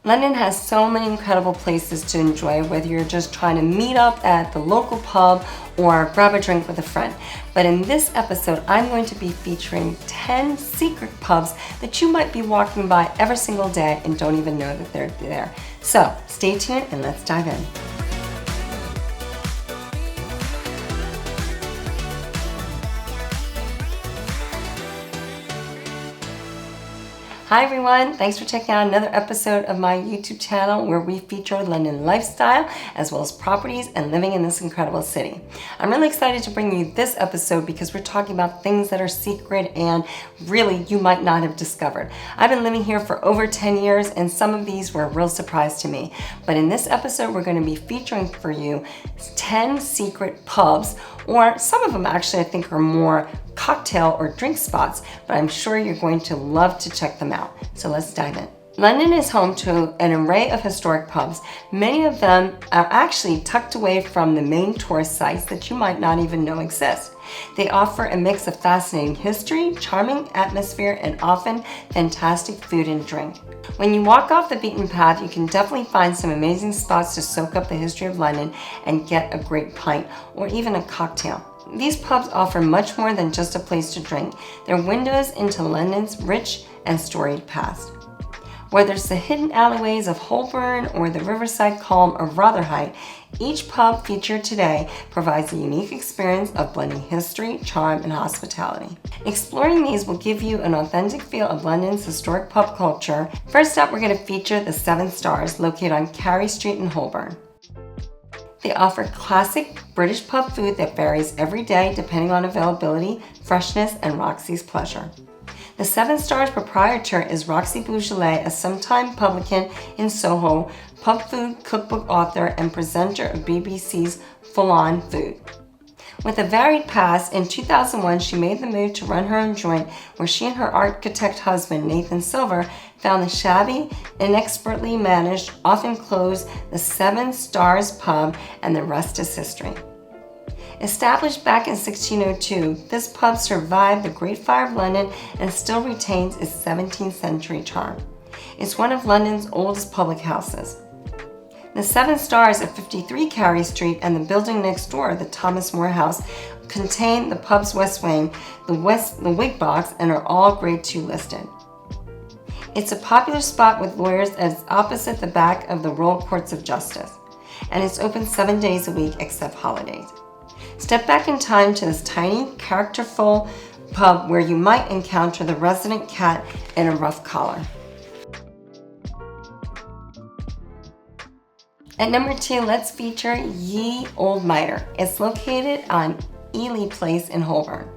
London has so many incredible places to enjoy, whether you're just trying to meet up at the local pub or grab a drink with a friend. But in this episode, I'm going to be featuring 10 secret pubs that you might be walking by every single day and don't even know that they're there. So stay tuned and let's dive in. Hi everyone, thanks for checking out another episode of my YouTube channel where we feature London lifestyle as well as properties and living in this incredible city. I'm really excited to bring you this episode because we're talking about things that are secret and really you might not have discovered. I've been living here for over 10 years and some of these were a real surprise to me. But in this episode, we're going to be featuring for you 10 secret pubs, or some of them actually I think are more cocktail or drink spots, but I'm sure you're going to love to check them out. So let's dive in. London is home to an array of historic pubs. Many of them are actually tucked away from the main tourist sites that you might not even know exist. They offer a mix of fascinating history, charming atmosphere, and often fantastic food and drink. When you walk off the beaten path, you can definitely find some amazing spots to soak up the history of London and get a great pint or even a cocktail. These pubs offer much more than just a place to drink. They're windows into London's rich and storied past. Whether it's the hidden alleyways of Holborn or the riverside calm of Rotherhithe, each pub featured today provides a unique experience of blending history, charm, and hospitality. Exploring these will give you an authentic feel of London's historic pub culture. First up, we're going to feature the Seven Stars, located on Carey Street in Holborn. They offer classic British pub food that varies every day depending on availability, freshness, and Roxy's pleasure. The Seven Stars proprietor is Roxy Beaujolais, a sometime publican in Soho, pub food cookbook author, and presenter of BBC's Full On Food. With a varied past, in 2001 she made the move to run her own joint where she and her architect husband Nathan Silver found the shabby, inexpertly managed, often closed the Seven Stars pub, and the rest is history. Established back in 1602, this pub survived the Great Fire of London and still retains its 17th century charm. It's one of London's oldest public houses. The Seven Stars at 53 Carey Street and the building next door, the Thomas More House, contain the pub's west wing, the Wig Box, and are all Grade 2 listed. It's a popular spot with lawyers as opposite the back of the Royal Courts of Justice, and it's open 7 days a week except holidays. Step back in time to this tiny, characterful pub where you might encounter the resident cat in a rough collar. At number 2, let's feature Ye Olde Mitre. It's located on Ely Place in Holborn.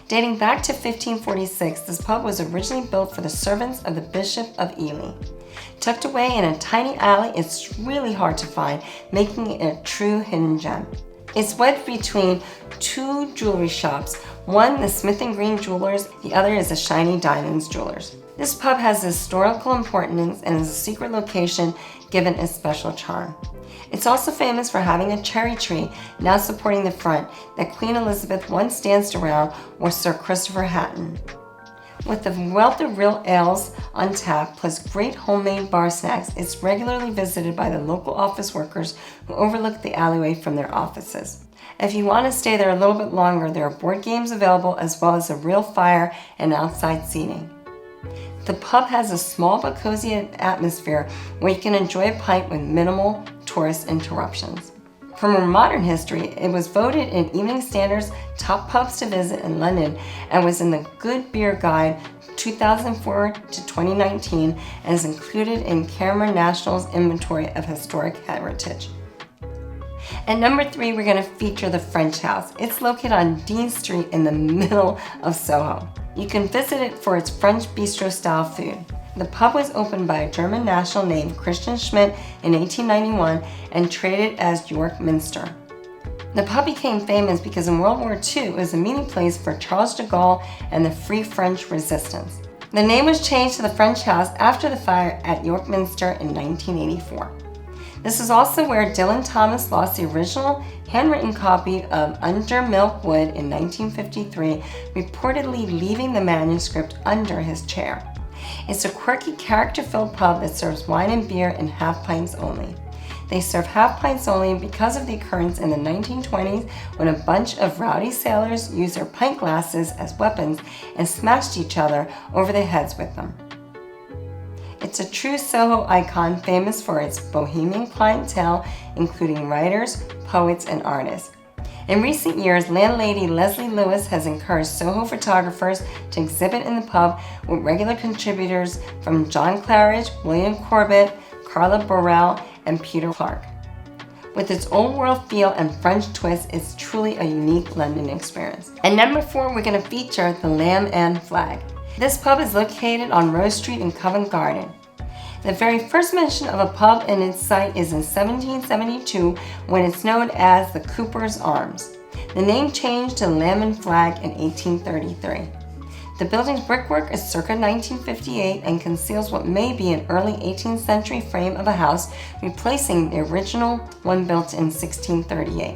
Dating back to 1546, this pub was originally built for the servants of the Bishop of Ely. Tucked away in a tiny alley, it's really hard to find, making it a true hidden gem. It's wedged between two jewelry shops, one the Smith & Green Jewelers, the other is the Shiny Diamonds Jewelers. This pub has historical importance and is a secret location given its special charm. It's also famous for having a cherry tree, now supporting the front, that Queen Elizabeth once danced around, or Sir Christopher Hatton. With a wealth of real ales on tap, plus great homemade bar snacks, it's regularly visited by the local office workers who overlook the alleyway from their offices. If you want to stay there a little bit longer, there are board games available as well as a real fire and outside seating. The pub has a small but cozy atmosphere where you can enjoy a pint with minimal tourist interruptions. For more modern history, it was voted in Evening Standard's top pubs to visit in London and was in the Good Beer Guide 2004 to 2019 and is included in Cameron National's inventory of historic heritage. At number 3, we're going to feature the French House. It's located on Dean Street in the middle of Soho. You can visit it for its French bistro-style food. The pub was opened by a German national named Christian Schmidt in 1891 and traded as York Minster. The pub became famous because in World War II it was a meeting place for Charles de Gaulle and the Free French Resistance. The name was changed to the French House after the fire at York Minster in 1984. This is also where Dylan Thomas lost the original handwritten copy of Under Milk Wood in 1953, reportedly leaving the manuscript under his chair. It's a quirky, character-filled pub that serves wine and beer in half pints only. They serve half pints only because of the occurrence in the 1920s when a bunch of rowdy sailors used their pint glasses as weapons and smashed each other over the heads with them. It's a true Soho icon, famous for its bohemian clientele, including writers, poets, and artists. In recent years, landlady Leslie Lewis has encouraged Soho photographers to exhibit in the pub with regular contributors from John Claridge, William Corbett, Carla Burrell, and Peter Clark. With its old world feel and French twist, it's truly a unique London experience. And number 4, we're going to feature the Lamb and Flag. This pub is located on Rose Street in Covent Garden. The very first mention of a pub in its site is in 1772 when it's known as the Cooper's Arms. The name changed to Lamb and Flag in 1833. The building's brickwork is circa 1958 and conceals what may be an early 18th century frame of a house, replacing the original one built in 1638.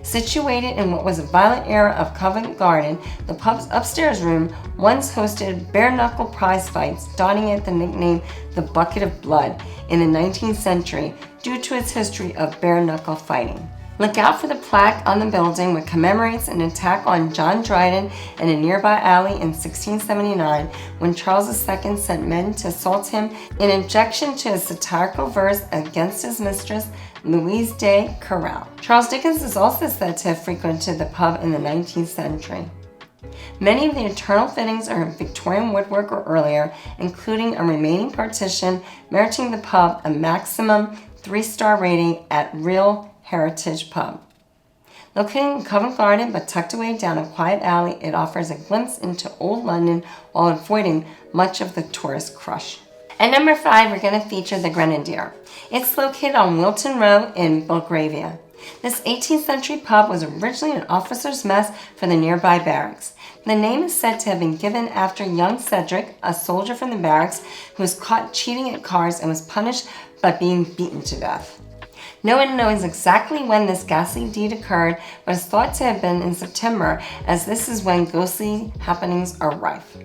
Situated in what was a violent era of Covent Garden, the pub's upstairs room once hosted bare-knuckle prize fights, donning it the nickname the Bucket of Blood in the 19th century due to its history of bare-knuckle fighting. Look out for the plaque on the building, which commemorates an attack on John Dryden in a nearby alley in 1679 when Charles II sent men to assault him in objection to his satirical verse against his mistress, Louise de Querouaille. Charles Dickens is also said to have frequented the pub in the 19th century. Many of the internal fittings are Victorian woodwork or earlier, including a remaining partition, meriting the pub a maximum 3-star rating at Real Heritage Pub. Located in Covent Garden but tucked away down a quiet alley, it offers a glimpse into old London while avoiding much of the tourist crush. At number 5, we're going to feature the Grenadier. It's located on Wilton Row in Belgravia. This 18th century pub was originally an officer's mess for the nearby barracks. The name is said to have been given after young Cedric, a soldier from the barracks who was caught cheating at cards and was punished by being beaten to death. No one knows exactly when this ghastly deed occurred, but it's thought to have been in September, as this is when ghostly happenings are rife.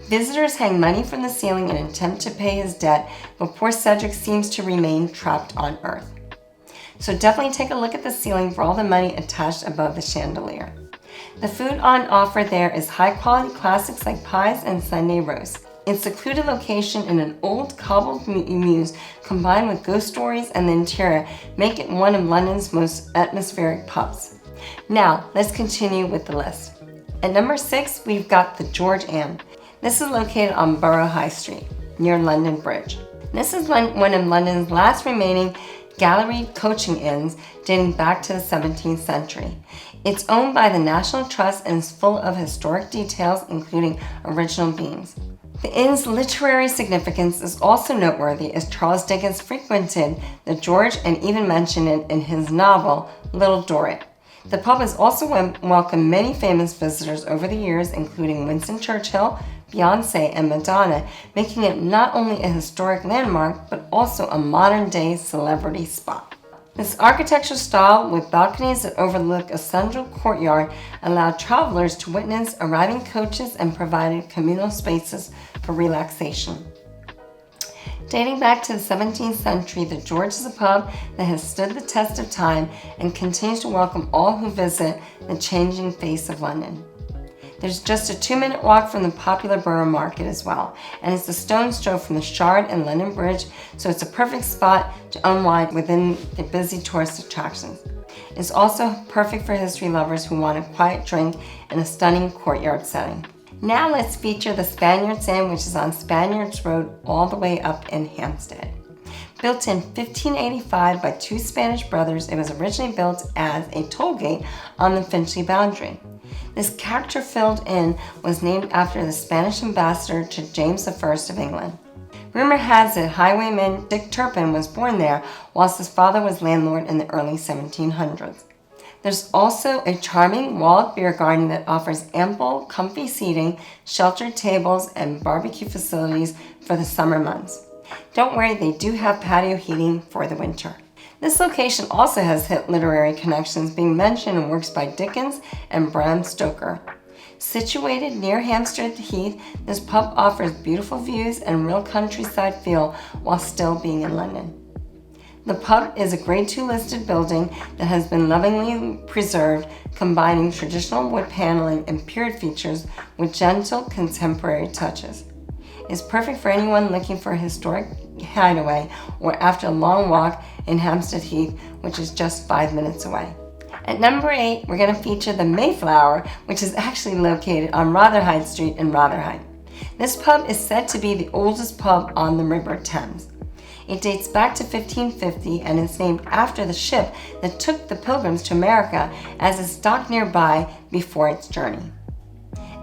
Visitors hang money from the ceiling in an attempt to pay his debt, but poor Cedric seems to remain trapped on Earth. So definitely take a look at the ceiling for all the money attached above the chandelier. The food on offer there is high-quality classics like pies and Sunday roast. Its secluded location in an old cobbled mews combined with ghost stories and the interior make it one of London's most atmospheric pubs. Now, let's continue with the list. At number 6, we've got the George Inn. This is located on Borough High Street, near London Bridge. This is one of London's last remaining galleried coaching inns dating back to the 17th century. It's owned by the National Trust and is full of historic details, including original beams. The inn's literary significance is also noteworthy, as Charles Dickens frequented the George and even mentioned it in his novel, Little Dorrit. The pub has also welcomed many famous visitors over the years, including Winston Churchill, Beyonce, and Madonna, making it not only a historic landmark, but also a modern-day celebrity spot. This architectural style, with balconies that overlook a central courtyard, allowed travelers to witness arriving coaches and provided communal spaces for relaxation. Dating back to the 17th century, the George is a pub that has stood the test of time and continues to welcome all who visit the changing face of London. There's just a 2-minute walk from the popular Borough Market as well, and it's a stone's throw from the Shard and London Bridge, so it's a perfect spot to unwind within the busy tourist attractions. It's also perfect for history lovers who want a quiet drink in a stunning courtyard setting. Now let's feature the Spaniard's Inn, which is on Spaniards Road all the way up in Hampstead. Built in 1585 by 2 Spanish brothers, it was originally built as a toll gate on the Finchley boundary. This character-filled inn was named after the Spanish ambassador to James I of England. Rumor has it highwayman Dick Turpin was born there, whilst his father was landlord in the early 1700s. There's also a charming walled beer garden that offers ample, comfy seating, sheltered tables, and barbecue facilities for the summer months. Don't worry, they do have patio heating for the winter. This location also has hit literary connections, being mentioned in works by Dickens and Bram Stoker. Situated near Hampstead Heath, this pub offers beautiful views and real countryside feel while still being in London. The pub is a Grade 2 listed building that has been lovingly preserved, combining traditional wood paneling and period features with gentle contemporary touches. It's perfect for anyone looking for a historic hideaway or after a long walk in Hampstead Heath, which is just 5 minutes away. At number 8, we're going to feature the Mayflower, which is actually located on Rotherhithe Street in Rotherhithe. This pub is said to be the oldest pub on the River Thames. It dates back to 1550 and is named after the ship that took the Pilgrims to America, as it's docked nearby before its journey.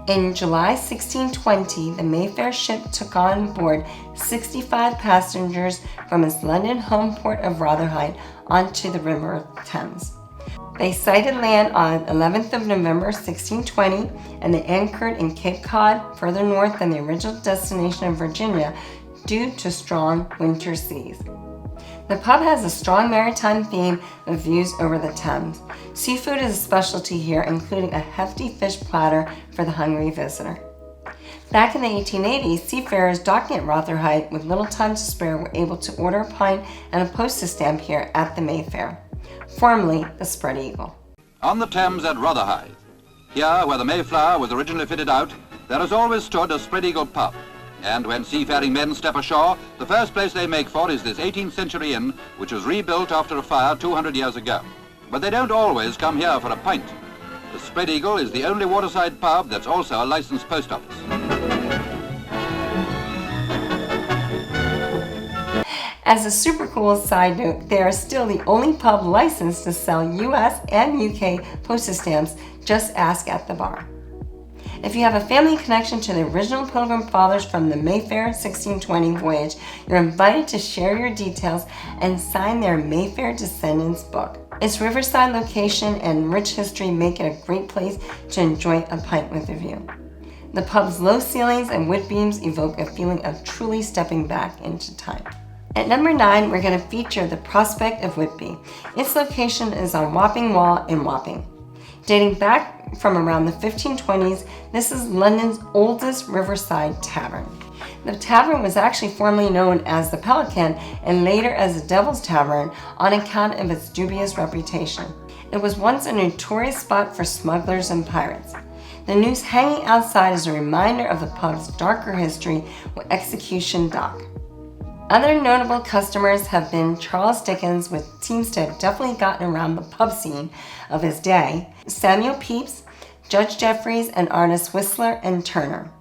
In July 1620, the Mayfair ship took on board 65 passengers from its London home port of Rotherhithe onto the River Thames. They sighted land on 11th of November 1620, and they anchored in Cape Cod, further north than the original destination of Virginia, due to strong winter seas. The pub has a strong maritime theme with views over the Thames. Seafood is a specialty here, including a hefty fish platter for the hungry visitor. Back in the 1880s, seafarers docking at Rotherhithe with little time to spare were able to order a pint and a postage stamp here at the Mayfair, formerly the Spread Eagle. On the Thames at Rotherhithe, here where the Mayflower was originally fitted out, there has always stood a Spread Eagle pub. And when seafaring men step ashore, the first place they make for is this 18th century inn, which was rebuilt after a fire 200 years ago. But they don't always come here for a pint. The Spread Eagle is the only waterside pub that's also a licensed post office. As a super cool side note, they are still the only pub licensed to sell US and UK postage stamps. Just ask at the bar. If you have a family connection to the original Pilgrim Fathers from the Mayfair 1620 voyage, you're invited to share your details and sign their Mayfair Descendants book. Its riverside location and rich history make it a great place to enjoy a pint with a view. The pub's low ceilings and wood beams evoke a feeling of truly stepping back into time. At number 9, we're going to feature the Prospect of Whitby. Its location is on Wapping Wall in Wapping. Dating back from around the 1520s, this is London's oldest riverside tavern. The tavern was actually formerly known as the Publican and later as the Devil's Tavern on account of its dubious reputation. It was once a notorious spot for smugglers and pirates. The noose hanging outside is a reminder of the pub's darker history with Execution Dock. Other notable customers have been Charles Dickens, which seems to have definitely gotten around the pub scene of his day, Samuel Pepys, Judge Jeffreys, and artists Whistler and Turner.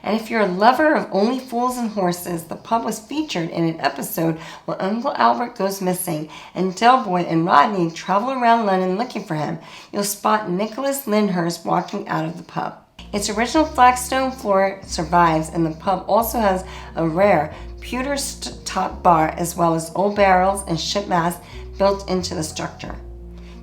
And if you're a lover of Only Fools and Horses, the pub was featured in an episode where Uncle Albert goes missing and Del Boy and Rodney travel around London looking for him. You'll spot Nicholas Lyndhurst walking out of the pub. Its original flagstone floor survives, and the pub also has a rare pewter top bar as well as old barrels and ship masts built into the structure.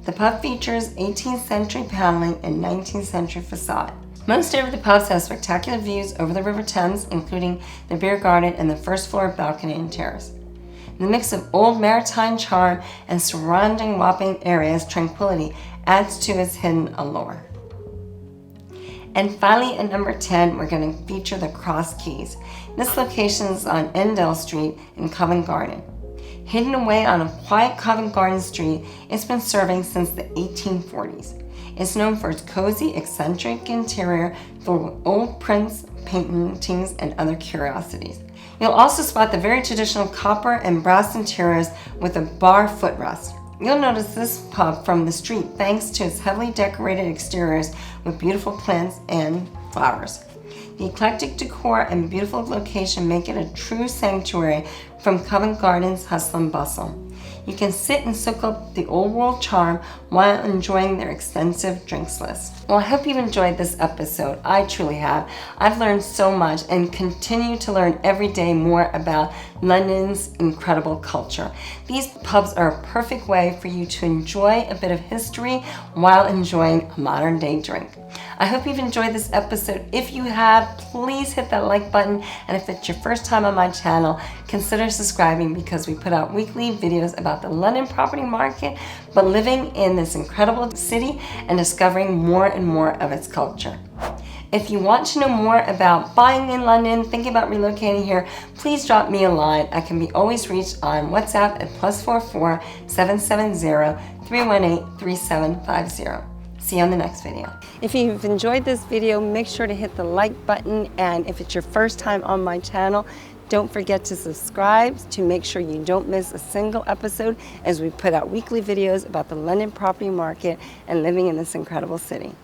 The pub features 18th century paneling and 19th century facade. Most of the pubs have spectacular views over the River Thames, including the beer garden and the first floor balcony and terrace. The mix of old maritime charm and surrounding Wapping area's tranquility adds to its hidden allure. And finally, at number 10, we're going to feature the Cross Keys. This location is on Endell Street in Covent Garden. Hidden away on a quiet Covent Garden street, it's been serving since the 1840s. It's known for its cozy, eccentric interior filled with old prints, paintings, and other curiosities. You'll also spot the very traditional copper and brass interiors with a bar footrest. You'll notice this pub from the street thanks to its heavily decorated exteriors with beautiful plants and flowers. The eclectic decor and beautiful location make it a true sanctuary from Covent Garden's hustle and bustle. You can sit and soak up the old world charm while enjoying their extensive drinks list. Well, I hope you've enjoyed this episode. I truly have. I've learned so much and continue to learn every day more about London's incredible culture. These pubs are a perfect way for you to enjoy a bit of history while enjoying a modern day drink. I hope you've enjoyed this episode. If you have, please hit that like button. And if it's your first time on my channel, consider subscribing because we put out weekly videos about the London property market, but living in this incredible city and discovering more and more of its culture. If you want to know more about buying in London, thinking about relocating here, please drop me a line. I can be always reached on WhatsApp at +44 770 318 3750. See you on the next video. If you've enjoyed this video, make sure to hit the like button, and if it's your first time on my channel, don't forget to subscribe to make sure you don't miss a single episode as we put out weekly videos about the London property market and living in this incredible city.